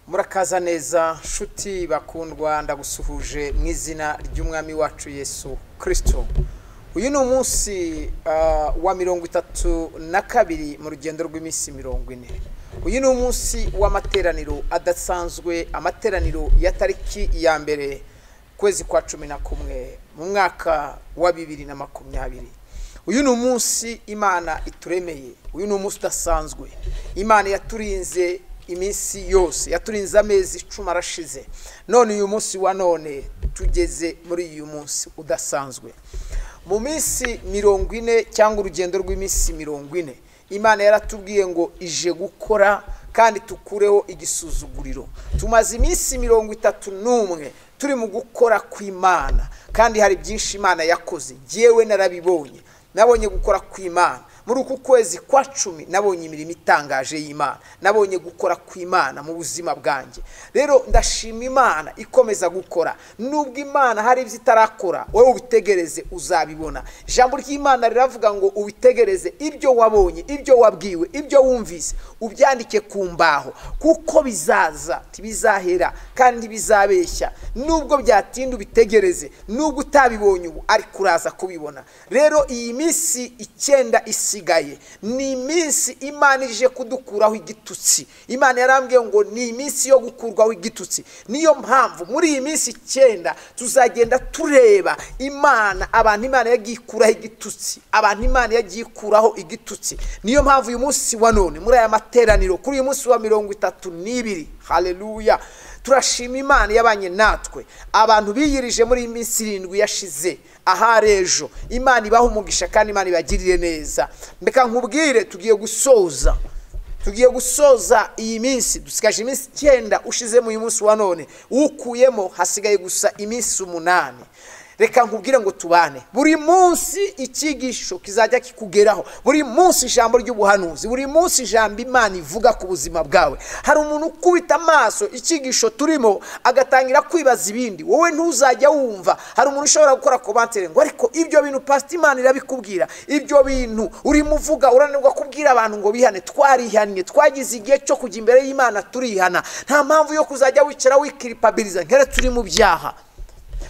Murakaza neza nshuti bakundwa ndagusuhuje mu izina ry'umwami wacu Yesu Kristo. Uyu ni umunsi wa 32 mu rugendo rw'iminsi 40. Uyu ni umunsi w'amateraniro adasanzwe, amateraniro ya tariki ya mbere kwezi kwa 11 mu mwaka wa 2020. Uyu ni umunsi Imana ituremeye, uyu ni umunsi udasanzwe. Imana yaturinze iminsi yose, yaturinze amezi 10 arashize. None uyu munsi wa none tugeze muri uyu munsi udasanzwe. Mu minsi 40 cyangwa urugendo rw'iminsi 40, Imana yaratubwiye ngo ije gukora kandi tukureho igisuzuguriro. Tumaze iminsi 31 turi mu gukora kw'Imana, kandi hari byinshi Imana yakoze. Jewe narabibonye, nabonye gukora kw'Imana. Muri uku kwezi kwa 10 nabonye imirimo itangaje y'Imana, nabonye gukora kw'Imana mu buzima bwanjye. Rero ndashima Imana ikomeza gukora. Nubwo Imana hari ibyo itarakora, wowe ubitegereze uzabibona. Ijambo ry'Imana riravuga ngo ubitegereze ibyo wabonye, ibyo wabwiwe, ibyo wumvise, ubyandike ku mbaho, kuko bizaza tibizahera kandi bizabeshya. Nubwo byatinda ubitegereze, nubwo utabibonye ubu ariko uraza kubibona. Rero iyi minsi 9 isigaye ni iminsi Imana ije kudukuraho igitutsi. Imana yarambwiye ngo ni iminsi yo gukurwaho igitutsi. Niyo mpamvu muri iyi minsi 9 tuzagenda tureba Imana, abantu Imana yagikuraho igitutsi, abantu Imana yagikuraho igitutsi. Niyo mpamvu uyu munsi wa none muri aya materaniro, kuri uyu munsi wa 32, haleluya, turashima Imana yabanye natwe. Abantu biyirije muri iminsi 7 yashize aharejo, Imana ibaho umugisha kandi Imana ibagirire neza. Mbeka nkubwire tugiye gusoza iyi minsi. Dusigaje iminsi 9 ushize mu uyu munsi wa none, ukuyemo hasigaye gusa iminsi 8. Reka nkubwire ngo tubane. Buri munsi ikigisho kizajya kikugeraho, buri munsi ijambo ry'ubuhanuzi, buri munsi ijambo Imana ivuga ku buzima bwawe. Hari umuntu ukubita amaso ikigisho turimo agatangira kwibaza ibindi, wowe ntuzajya wumva. Hari umuntu ushobora gukora commentaire ngo ariko ibyo bintu Pastor Imana irabikubwira, ibyo bintu uri muvuga uranirwa kubwira abantu ngo bihane. Twarihanye, twagize igihe cyo kujya imbere y'Imana turihana. Nta mpamvu yo kuzajya wicara wikiripabiliza nkere turi mu byaha,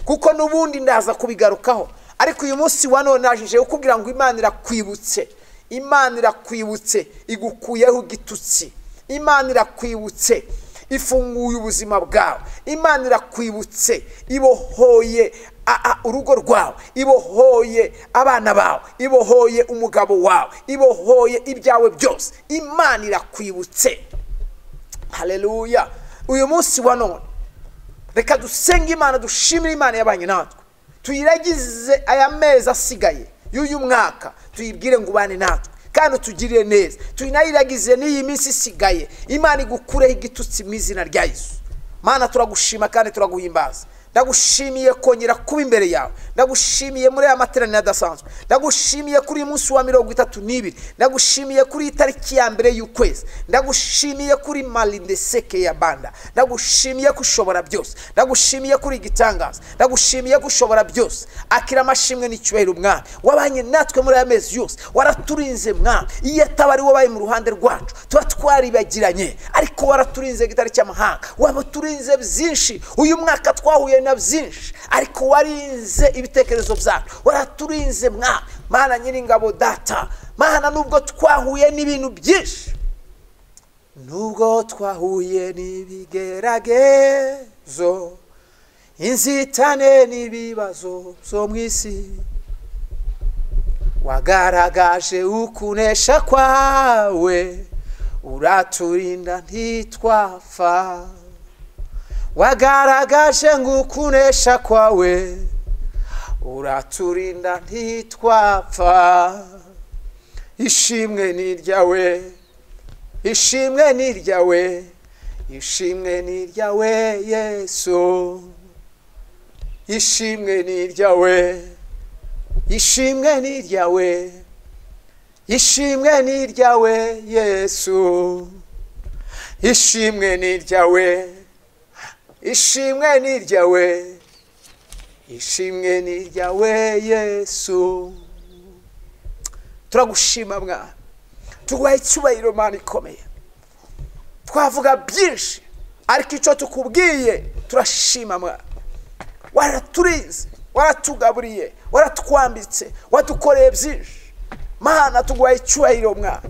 kuko nubundi ndaza kubigarukaho. Ariko uyu munsi wa none najije ukubwira ngo Imana irakwibutse, Imana irakwibutse igukuyeho igitutsi, Imana irakwibutse ifunguye ubuzima bwawe, Imana irakwibutse ibohoye urugo rwawe, ibohoye abana bawe, ibohoye umugabo wawe, ibohoye ibyawe byose. Imana irakwibutse, haleluya. Uyu munsi wa none reka dusenge Imana, dushimire Imana yabanye natwe, tuyiragize aya mezi asigaye y'uyu mwaka, tuyibwire ngo ubane natwe kandi tugirire neza. Tuyinayiragize n'iyi minsi isigaye, Imana igukureho igitutsi mu izina rya Yesu. Mana turagushima kandi turaguhimbaza. Ndagushimiye kongera kuba imbere yawe, ndagushimiye muri aya materaniro adasanzwe, ndagushimiye kuri uyu munsi wa 32, ndagushimiye kuri itariki ya mbere y'ukwezi, ndagushimiye kuri malinde seke ya banda, ndagushimiye kushobora byose, ndagushimiye kuri igitangaza, ndagushimiye kushobora byose. Akira amashimwe n'icyubahiro Mwami, wabanye natwe muri aya mezi yose, waraturinze Mwami. Iyo atabari wabaye mu ruhande rwacu tuba twaribagiranye, ariko waraturinze gitari cy'amahanga, wabaturinze byinshi. Uyu mwaka twahuye na byinshi, ariko warinze ibitekerezo byacu, waraturinze Mwami. Mana nyiringabo data, Mana nubwo twahuye n'ibintu byinshi, nubwo twahuye n'ibigeragezo, inzitane n'ibibazo zo mu isi, wagaragaje ukunesha kwawe, uraturinda ntitwapfa. Wagaragaje ngukunesha kwawe, uraturinda ntitwapfa. Ishimwe ni ryawe, ishimwe ni ryawe, ishimwe ni ryawe Yesu. Ishimwe ni ryawe, ishimwe ni ryawe, ishimwe ni ryawe Yesu. Ishimwe ni ryawe, ishimwe ni ryawe, ishimwe ni ryawe Yesu. Turagushima Mwana, tuguhaye icyubahiro Mana ikomeye. Twavuga byinshi ariko icyo tukubwiye turashima mwana, waraturinze, waratugaburiye, waratwambitse, wadukoreye byinshi Mana, tuguhaye icyubahiro mwana,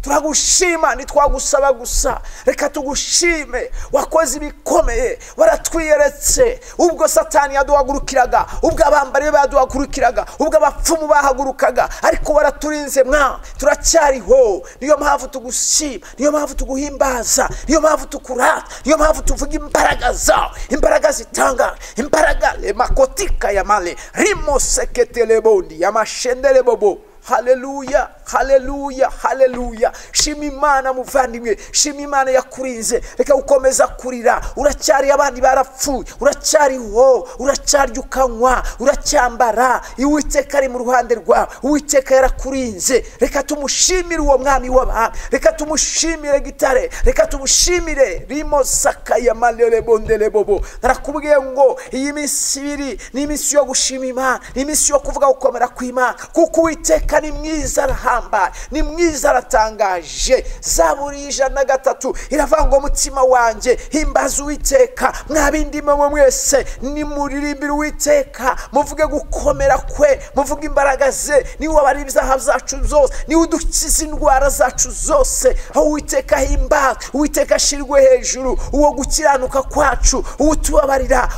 turagushima, ntitwagusaba gusa, reka tugushime, wakoze ibikomeye, waratwiyeretse ubwo Satani yaduhagurukiraga, ubwo abambari baduhagurukiraga, ubwo abapfumu bahagurukaga, ariko waraturinze mwana, turacyariho. Niyo mpamvu tugushima, niyo mpamvu tuguhimbaza, niyo mpamvu tukurata, niyo mpamvu tuvuga imbaraga zawe, imbaraga zitanga, imbaraga le makotika ya male rimo seketele bondi ya mashendele bobo. Haleluya, haleluya, haleluya. Shima Imana muvandimwe, shima Imana yakurinze, reka ukomeza kurira, uracyari abandi barapfuye, uracyariho, uracyarya ukanywa, uracyambara, Uwiteka ari mu ruhande rwawe, Uwiteka yarakurinze. Reka tumushimire uwo mwami w'abami, reka tumushimire gitare, reka tumushimire rimo sakaya malele bondele bobo. Narakubwiye ngo iyi minsi ibiri ni iminsi yo gushima Imana, ni iminsi yo kuvuga gukomera kw'Imana, kuko Uwiteka ni mwiza, arahambaye, ni mwiza, aratangaje. Zaburi 103 iravuga ngo umutima wanjye himbaza Uwiteka, mwabindi mwe mwese nimuririmbire Uwiteka, muvuge gukomera kwe, muvuge imbaraga ze, ni wabari ibyaha byacu zose, ni udukiza indwara zacu zose. Aho Uwiteka himbaza, Uwiteka ashirwe hejuru, uwo gukiranuka kwacu, utubabarira,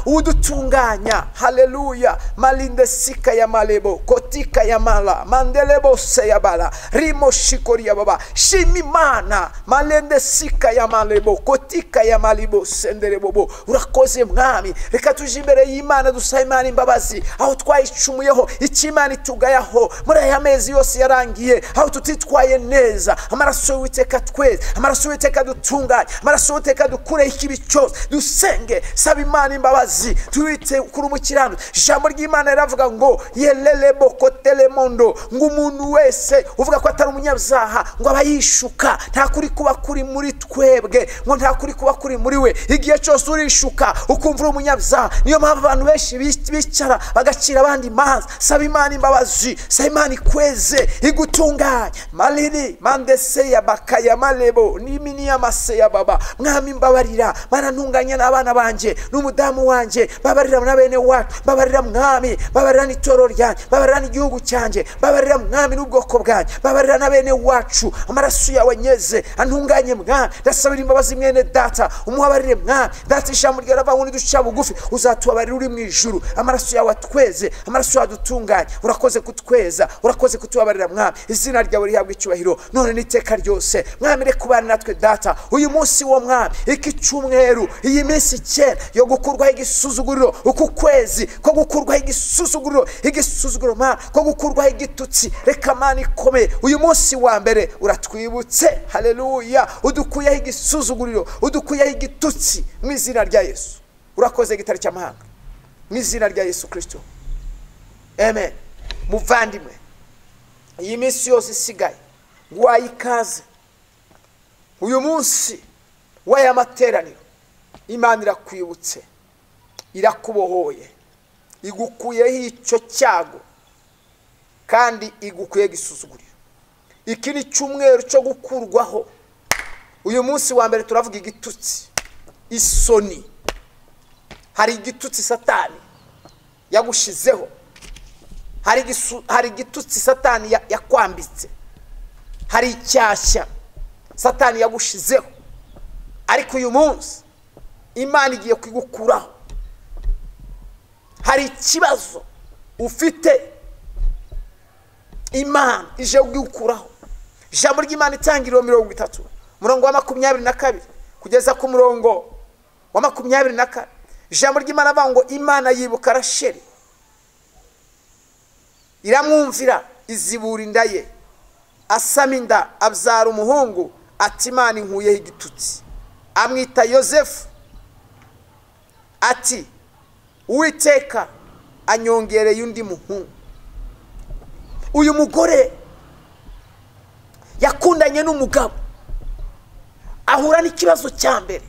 udutunganya. Haleluya. Malinde sika ya malebo kotika ya mala mandele bose ya bala rimo shikori ya baba. Shima Imana. Malende sika ya malebo kotika ya malibo sendere bobo. Urakoze mwami, reka tuje imbere y'Imana dusaba Imana imbabazi aho twayicumuyeho, Imana itugayaho muri aya mezi yose yarangiye, aho tutitwaye neza. Amaraso y'Uwiteka tweze, amaraso y'Uwiteka dutunganye, amaraso y'Uwiteka dukure ikibi cyose. Dusenge, saba Imana imbabazi, tuwite kuri umukirano. Ijambo ry'Imana riravuga ngo yelele bokotele mondo, ngo umuntu wese uvuga ko atari umunyabyaha ngo abayishuka, nta kuri kuba kuri muri twebwe, ngo nta kuri kuba kuri muri we. Igihe cyose urishuka ukumva umunyabyaha, niyo mpamvu abantu benshi bicara bagacira abandi imanza. Saba Imana imbabazi, saba Imana ikweze, igutunganye. Malini mandese ya bakaya malebo nimini ya mase ya baba. Mwami mbabarira, Mana ntunganya n'abana banje n'umudamu wanje, babarira na bene wacu, babarira mwami, babarira n'itoro ryanjye, babarira n'igihugu cyanjye, babarira mwami n'ubwoko bwanjye, babarira na bene wacu. Amaraso yawe nyeze antunganye mwami. Ndasabira imbabazi mwene data, umuhabarire mwami. Data ijambo ryaravuga ngo niduca bugufi uzatubabarira uri mu ijuru. Amaraso yawe atweze, amaraso yawe adutunganye. Urakoze kutweza, urakoze kutubabarira mwami. Izina ryawe rihabwe icyubahiro none n'iteka ryose. Mwami reka kubana natwe data uyu munsi wo mwami, iki cyumweru, iyi minsi 9 yo gukurwaho igisuzuguriro, uku kwezi ko gukurwaho igisuzuguriro mwami, ko gukurwaho igitutsi. Reka Mana ikomeye uyu munsi wa mbere uratwibutse. Haleluya. Udukuyeho igisuzuguriro, udukuyeho igitutsi mu izina rya Yesu. Urakoze gitari cy'amahanga mu izina rya Yesu Kristo, amen. Muvandimwe, iyi minsi yose isigaye nguhaye ikaze. Uyu munsi w'aya materaniro Imana irakwibutse, irakubohoye, igukuyeho icyo cyago kandi igukuye gisuzuguriro. Iki ni cyumweru cyo gukurwaho. Uyu munsi wa mbere turavuga igitutsi, isoni. Hari igitutsi Satani yagushizeho, hari igitutsi Satani yakwambitse, hari icyashya Satani yagushizeho, ariko uyu munsi Imana igiye kwigukuraho. Hari ikibazo ufite, Imana ije kugukuraho. Ijambo ry'Imana itangiriro 30 murongo wa 22 kugeza ku murongo wa 24. Ijambo ry'Imana avuga ngo Imana yibuka Rasheli, iramwumvira, izibura inda ye, asama inda, abyara umuhungu. Ati Imana inkuyeho igitutsi, amwita Yosefu. Ati Uwiteka anyongereye undi muhungu. Uyu mugore yakundanye n'umugabo, ahura n'ikibazo cya mbere.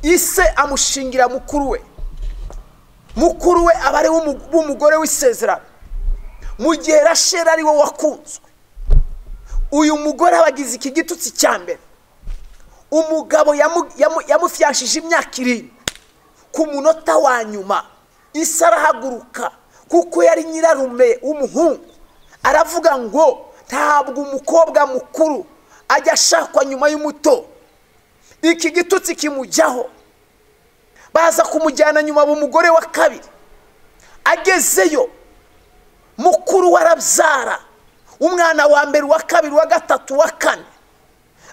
Ise amushingira mukuru we abari w'umugore w'isezerano, mu gihe Rasheli ari we wakunzwe. Uyu mugore abagize iki gitutsi cya mbere. umugabo yamufyashije imyaka 7 ku munota wa nyuma Isi arahaguruka kuko yari nyirarume w'umuhungu aravuga ngo ntabwo umukobwa mukuru ajya ashakwa nyuma y'umuto. Iki gitutsi kimujyaho baza kumujyana nyuma b'umugore wa kabiri. Agezeyo mukuru warabyara umwana wa mbere wa kabiri wa gatatu wa kane.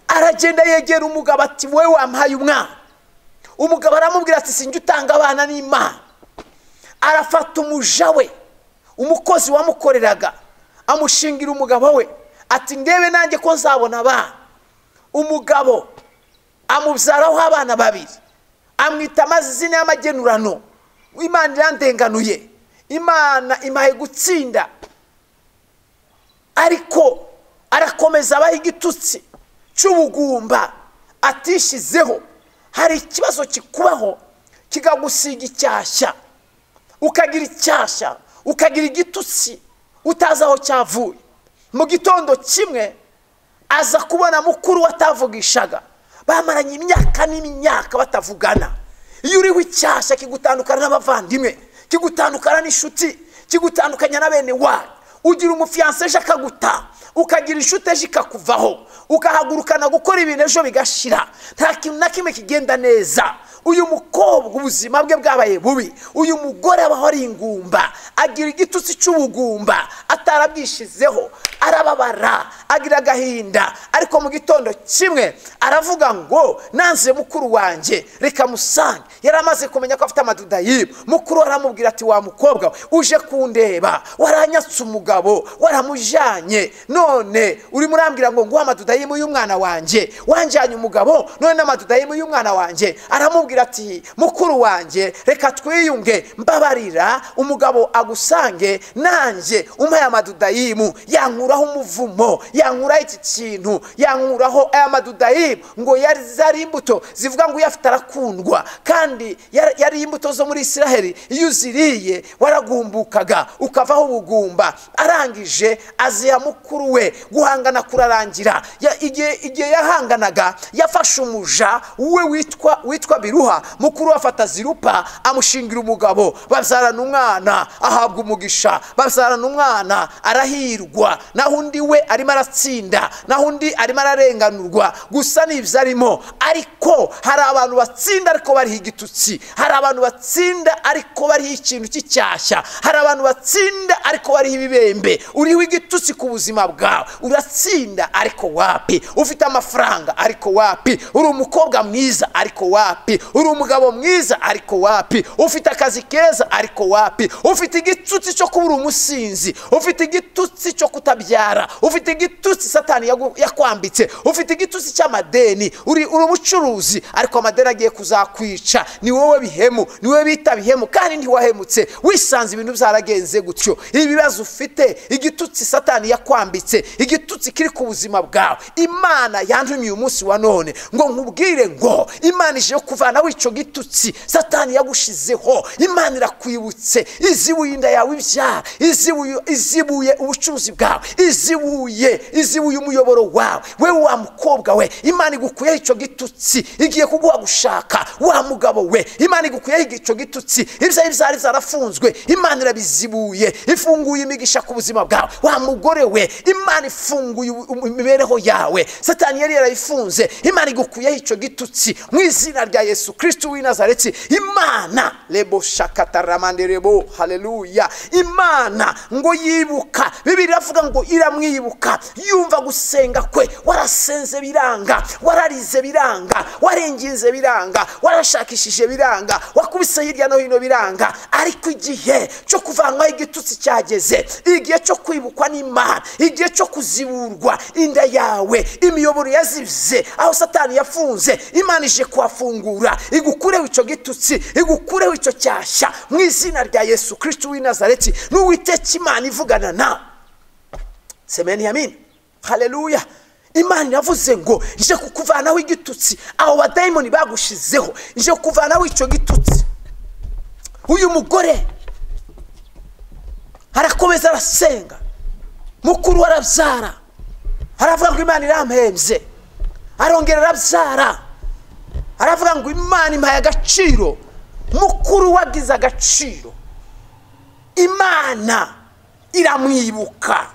Aragenda yegera umugabo ati wewe wampaye umwana. Umugabo aramubwira ati sinjye utanga abana n'Imana. Arafata umuja we umukozi wamukoreraga amushingira umugabo we ati ndebe nanjye ko nzabona abana. Umugabo amubyaraho abana 2 amwita amazina y'amagenurano. Imana irandenganuye, Imana imaye gutsinda, ariko arakomeza abaho igitutsi cy'ubugumba atishizeho. Hari ikibazo kikubaho kigagusiga icyashya, ukagira icyashya, ukagira igitutsi utazi aho cyavuye. Mu gitondo kimwe aza kubona mukuru watavugishaga, bamaranye imyaka n'imyaka batavugana. Iyo uriho icyashya kigutandukana n'abavandimwe, kigutandukana n'inshuti, kigutandukanya na bene wanyu, ugira umufiance ejo akaguta, ukagira inshuti ejo ikakuvaho, ukahagurukana gukora ibintu ejo bigashira, nta kintu na kimwe kigenda neza. Uyu mukobwa ubuzima bwe bwabaye bubi. Uyu mugore abaho ari ingumba, agira igitutsi cy'ubugumba atarabwishizeho, arababara, agira agahinda. Ariko mu gitondo kimwe aravuga ngo nanze mukuru wanjye reka musange. Yaramaze kumenya ko afite amadudayimu. Mukuru aramubwira ati wa mukobwa uje kundeba, waranyatse umugabo, waramujanye, none uri murambwira ngo nguha amadudayimu y'umwana wanjye, wanjanye umugabo none n'amadudayimu y'umwana wanjye. Aramubwira ati mukuru wanjye reka twiyunge, mbabarira umugabo agusange nanjye umpaye amadudayimu. Yankuraho umuvumo, yankuraho iki kintu, yankuraho aya madudayimu ngo yari imbuto zivuga ngo uyafite arakundwa, kandi yari imbuto zo muri Isiraheli. Iyo uziriye waragumbukaga ukavaho ubugumba. Arangije aziha mukuru we, guhangana kurarangira. Igihe yahanganaga yafashe umuja we witwa Biruha. Mukuru afata Zirupa amushingira umugabo, babyarana umwana ahabwa umugisha, babyarana umwana arahirwa, naho undi we arimo aratsinda, naho undi arimo ararenganurwa. Gusa nibyo arimo, ariko hari abantu batsinda ariko bari igitutsi, hari abantu batsinda ariko bari ikintu cy'icyashya, hari abantu batsinda ariko bari ibibembe. Uriho igitutsi ku buzima bwawe, uratsinda ariko wapi. Ufite amafaranga ariko wapi. Uri umukobwa mwiza ariko wapi. Uri umugabo mwiza ariko wapi. Ufite akazi keza ariko wapi. Ufite igitutsi cyo kubura umusinzi, ufite igitutsi cyo kutabyara, ufite igitutsi Satani yakwambitse, ufite igitutsi cy'amadeni, uri umucuruzi ariko amadeni agiye kuzakwica. Ni wowe bihemu, ni wowe bita bihemu, kandi ntiwahemutse, wisanze ibintu byaragenze gutyo. Ibibazo ufite, igitutsi Satani yakwambitse, igitutsi kiri ku buzima bwawe. Imana yantumye uyu munsi wa none ngo nkubwire ngo Imana ije kuvana wico gitutsi Satani yagushizeho. Imana irakwibutse, izibuye inda yawe ibyara, izibuye ubucuruzi bwawe, izibuye umuyoboro wawe. Wewe wa mukobwa we, Imana igukuyeho icyo gitutsi, igiye kuguha gushaka. Wa mugabo we, Imana igukuyeho icyo gitutsi, ibyawe byari zarafunzwe, Imana irabizibuye, ifunguye imigisha ku buzima bwawe. Wa mugore we, Imana ifunguye imibereho yawe, Satani yari yarayifunze. Imana igukuyeho icyo gitutsi mu izina rya Yesu Kristo w'i Nazareti. Imana lebo shakataramande rebo, haleluya. Imana ngo yibuka, Bibiliya iravuga ngo iramwibuka. Yumva gusenga kwe, warasenze biranga, wararize biranga, warenginze biranga, warashakishije biranga, wakubise hirya no hino biranga. Ariko igihe cyo kuvanwaho igitutsi cyageze, igihe cyo kwibukwa n'Imana, igihe cyo kuziburwa inda yawe, imiyoboro yazivye aho Satani yafunze. Imana ije kuhafungura, igukureho icyo gitutsi, igukureho icyo cyashya mu izina rya Yesu Kristo w'i Nazareti. N'Uwiteka Imana ivugana na semeni yamin, haleluya. Imana yavuze ngo ije kukuvanaho igitutsi aho badayimoni bagushizeho, ije kukuvanaho icyo gitutsi. Uyu mugore arakomeza arasenga, mukuru arabyara, aravuga ngo Imana irampembye, arongera arabyara, aravuga ngo Imana impaye agaciro mukuru wagize agaciro. Imana iramwibuka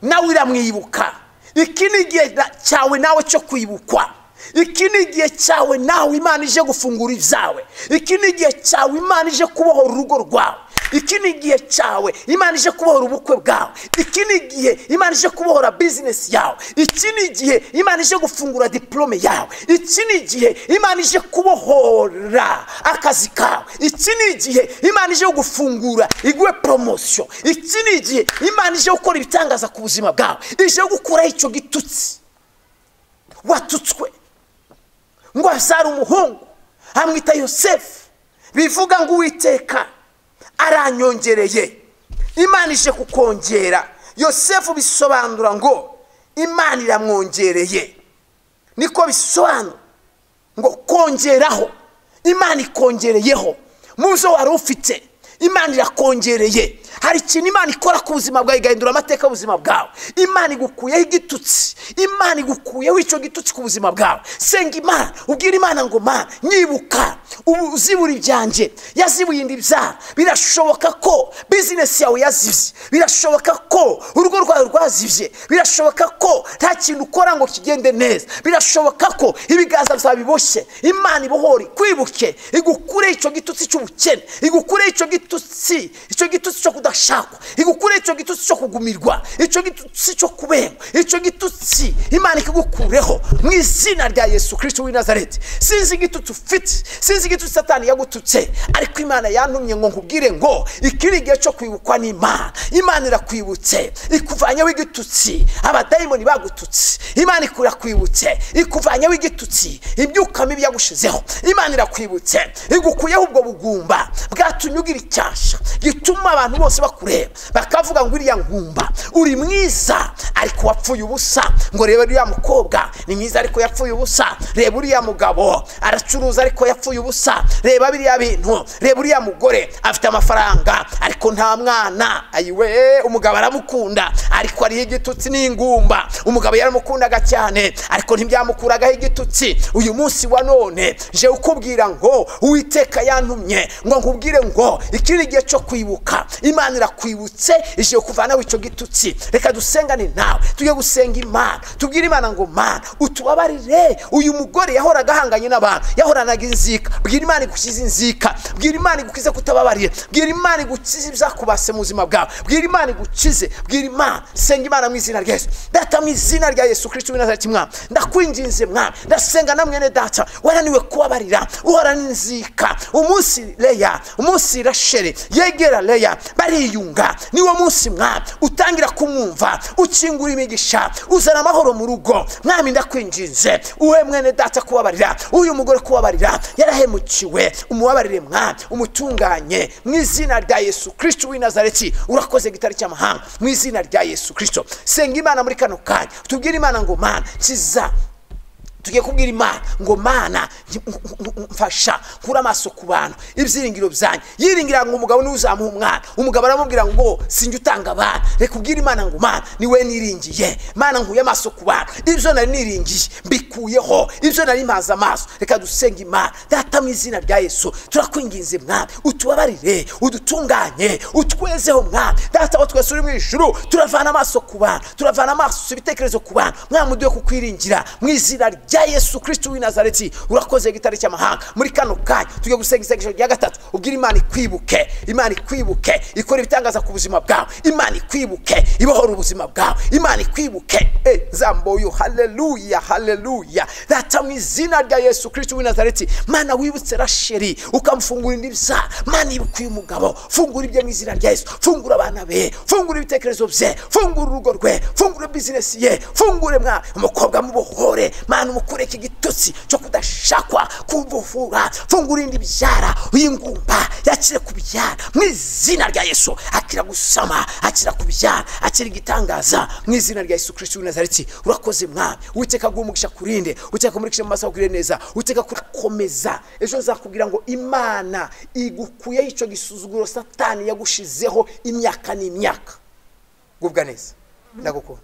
nawe iramwibuka. Iki ni igihe cyawe nawe cyo kwibukwa. Iki ni igihe cyawe nawe Imana ije gufungura ibyawe. Iki ni igihe cyawe Imana ije kubohora urugo rwawe. Iki ni igihe cyawe Imana ije kubohora ubukwe bwawe. Iki ni igihe Imana ije kubohora business yawe. Iki ni igihe Imana ije gufungura diplome yawe. Iki ni igihe Imana ije kubohora akazi kawe. Iki ni igihe Imana ije gufungura iguhe promotion. Iki ni igihe Imana ije gukora ibitangaza ku buzima bwawe. Ije gukora icyo gitutsi watutswe ngo azara umuhungu amwita Yosefu, bivuga ngo Uwiteka aranyongereye. Imana ije kukongera. Yosefu bisobanura ngo Imana iramwongereye. Niko bisobanura ngo kongeraho. Imana ikongereyeho muzo wari ufite. Imana irakongereye. Hari ikintu Imana ikora ku buzima bwawe igahindura amateka y'ubuzima bwawe. Imana igukuyeho igitutsi. Imana igukuyeho icyo gitutsi ku buzima bwawe. Senga Imana, ubwira Imana ngo Mana nyibuka uzibura ibyanjye yazibuye indi byaha. Birashoboka ko business yawe yazivye. Birashoboka ko urugo rwawe rwazivye. Birashoboka ko nta kintu ukora ngo kigende neza. Birashoboka ko ibiganza byawe biboshye. Imana ibohori kwibuke igukure icyo gitutsi cy'ubukene. Igukure icyo gitutsi cyo kudashakwa. Igukure icyo gitutsi cyo kugumirwa. Icyo gitutsi cyo kubengwa. Icyo gitutsi Imana ikigukureho mu izina rya Yesu Kristo w'i Nazareti. Sinzi igitutsi ufite, sinzi igitutsi Satani yagututse, ariko Imana yantumye ngo nkubwire ngo iki ni igihe cyo kwibukwa n'Imana. Imana irakwibutse ikuvanyeho igitutsi abadayimoni bagututse. Imana irakwibutse ikuvanyeho igitutsi ibyuka mibi yagushizeho. Imana irakwibutse igukuyeho ubwo bugumba bwatumye ugira icyasha gituma abantu bose bakureba bakavuga ngo uriya ngumba uri mwiza ariko wapfuye ubusa. Ngo reba uriya mukobwa ni mwiza ariko yapfuye ubusa. Reba uriya mugabo aracuruza ariko yapfuye ubusa. Reba biriya bintu. Reba uriya mugore afite amafaranga ariko nta mwana. Ayiwe, umugabo aramukunda ariko ari igitutsi n'ingumba. Umugabo yaramukundaga cyane ariko ntibyamukuragaho igitutsi. Uyu munsi wa none je ukubwira ngo Uwiteka yantumye ngo nkubwire ngo iki ni igihe cyo kwibuka. Imana irakwibutse ije kuvanaho icyo gitutsi. Reka dusengane nawe tujye gusenga Imana. Tubwire Imana ngo Mana utubabarire. Uyu mugore yahoraga ahanganye n'abantu, yahoranaga inzika. Bwira Imana igukize inzika. Bwira Imana igukize kutababarira. Bwira Imana igukize ibyakubase mu buzima bwawe. Bwira Imana igukize. Bwira Imana. Senga Imana mu izina rya Yesu. Data mu izina rya Yesu Kristo w'i Nazareti Mwana, ndakwinginze Mwana, ndasenga na mwene data waraniwe kubabarira, uhorana inzika. Umunsi Leya, umunsi Rasheli yegera Leya bariyunga, niwo munsi Mwana utangira kumwumva, ukingura imigisha, uzana amahoro mu rugo. Mwami ndakwinginze uwe mwene data kubabarira, uyu mugore kubabarira, yarahemukiwe. Umubabarire Mwana, umutunganye mu izina rya Yesu Kristo w'i Nazareti. Urakoze gitari cy'amahanga mu izina rya Yesu Kristo. Senga Imana muri kano kanya. Tubwire Imana ngo Mana kiza. Tugiye kubwira Imana ngo Mana mfasha kura amaso ku bantu ibyiringiro byanyu. Yiringira ngo umugabo n'uzamuha umwana. Umugabo aramubwira ngo sinjye utanga abana. Reka ubwire Imana ngo Mana niwe niringiye. Mana nkuye amaso ku bantu ibyo nari niringiye mbikuyeho, ibyo nari maza amaso. Reka dusenga Imana. Data mu izina rya Yesu turakwinginze Mwana utubabarire, udutunganye, utwezeho Mwana. Data wa twese uri mu ijuru turavana amaso ku bantu, turavana amaso ibitekerezo ku bantu. Mwana muduye kukwiringira mu izina rya Yesu Kristo w'i Nazareti. Urakoze gitari cy'amahanga muri kano kanya. Tugiye gusenga isengesho rya gatatu. Ubwira Imana ikwibuke. Imana ikwibuke ikora ibitangaza ku buzima bwawe. Imana ikwibuke ibohora ubuzima bwawe. Imana ikwibuke. Zamboyo. Haleluya, haleluya. Data mu izina rya Yesu Kristo w'i Nazareti. Mana wibutse Rasheli ukamfungura indi byaha. Mana ibukuye umugabo, fungura ibye mu izina rya Yesu. Fungura abana be, fungura ibitekerezo bye, fungura urugo rwe, fungura business ye, fungure Mwana umukobwa mubohore. Mana umukure iki gitutsi cyo kudashakwa kubuhura. Fungura indi byara uyingumba yakire kubyara mu izina rya Yesu. Akira gusama, akira kubyara, akira igitangaza mu izina rya Yesu Kristo w'i Nazareti. Urakoze Mwana. Uwiteka gumugisha kurinde, uwiteka kumurikisha mu maso kuri neza, uwiteka kurakomeza. Ejo nzakubwira ngo Imana igukuye icyo gisuzuguro Satani yagushizeho imyaka n'imyaka. Gubwa neza. Ndagukunda.